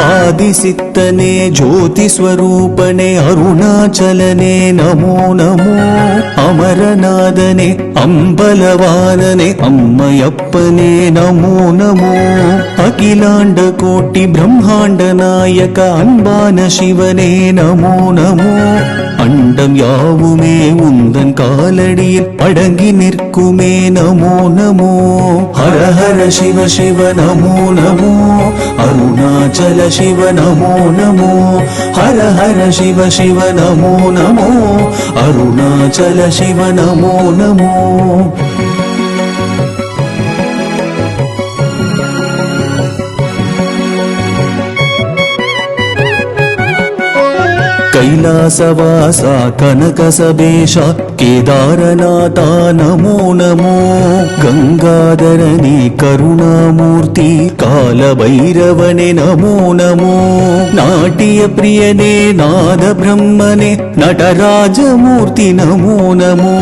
आदिसित्तने ज्योतिस्वरूपने अरुणाचलने नमो नमो अमरनादने अम्बलवानने अम्मयप्पने नमो नमो अखिलाण्ड कोटि ब्रह्माण्ड नायक अन्बान शिवने नमो नमो अण्डं यावुमे उन्दन कालडियिल अडंगि निற்குமே नमो नमो हर हर शिव शिव नमो नमो अरुणाचल शिव नमो नमो हर हर शिव शिव नमो नमो अरुणाचल शिव नमो नमो कैलासवासा कनकसबेशा केदारनाथा नमो नमो गंगाधरने करुणामूर्ति कालभैरवने नमो नमो नाट्यप्रियने नादब्रह्मने नटराजमूर्ति नमो नमो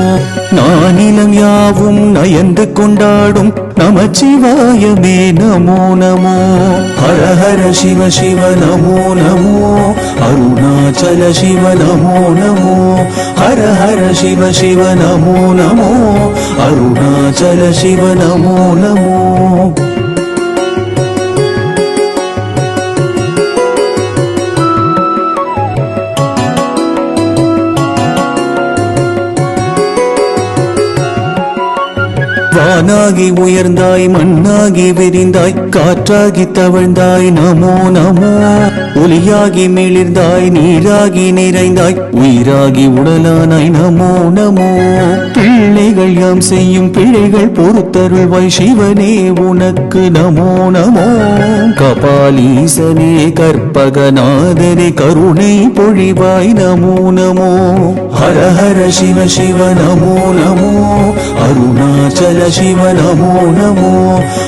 नानिलं यावुम नयந்து கொண்டாடும் நமச்சிவாயமே नमो नमो हर हर शिव शिव नमो नमो अरुणाचल शिव नमो नमो हर हर शिव शिव नमो नमो अरुणाचल शिव नमो नमो வானாகி உயர்ந்தாய் மண்ணாகி விரிந்தாய் காற்றாகி தவழ்ந்தாய் நமோ நமோ ஒளியாகி மிளிர்ந்தாய் நீராகி நிறைந்தாய் உயிராகி உடலானாய் நமோ நமோ பிள்ளைகள் யாம் செய்யும் பிழைகள் பொறுத்தருள்வாய் சிவனே உனக்கு நமோ நமோ கபாலீசனே கற்பகநாதனே கருணை பொழிவாய் நமோ நமோ ஹர ஹர சிவ சிவ நமோ நமோ अरुणाचल शिव नमो नमो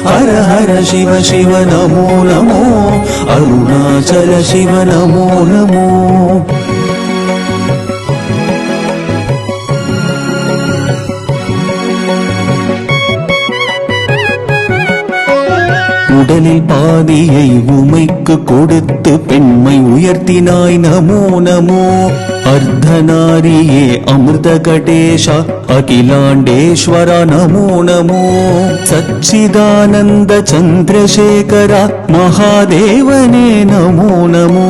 हर हर शिव शिव नमो नमो अरुणाचल शिव नमो नमो உடலில் பாதியை உமைக்கு கொடுத்து பெண்மை உயர்த்தினாய் நமோ நமோ अर्धनारिये अमृत कटेशा अखिलाण्डेश्वर नमो नमो सच्चिदानन्द चन्द्रशेखर महादेवने नमो नमो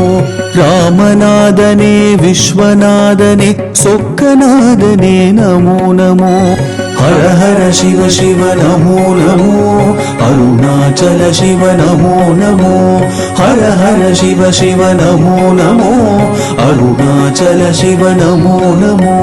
रामनादने विश्वनादने सोक्कनादने नमो नमो हर हर शिव शिव नमो नमो अरुणाचल शिव नमो नमो हर हर शिव शिव नमो नमो अरुणाचल शिव नमो नमो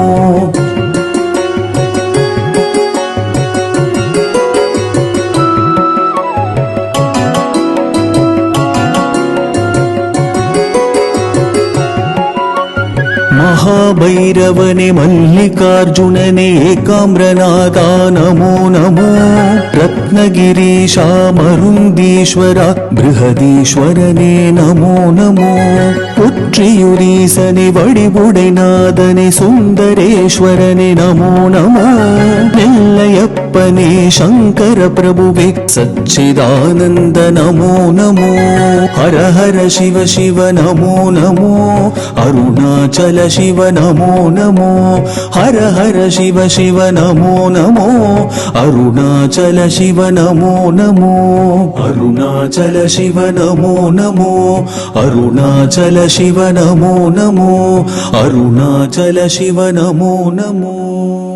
महाभैरवने मल्लिकार्जुनने एकाम्रनाथा नमो नमो रत्नगिरीशा मरुन्दीश्वर बृहदीश्वरने नमो नमो पुत्रियुरीसने वडिवुडैनाथने सुन्दरेश्वरने नमो नमो नेल्लयप्पने शंकर प्रभुवे सच्चिदानन्द नमो नमो हर हर शिव शिव नमो नमो अरुणाचल शिव नमो नमो हर हर शिव शिव नमो नमो अरुणाचल शिव नमो नमो अरुणाचल शिव नमो नमो अरुणाचल शिव नमो नमो अरुणाचल शिव नमो नमो।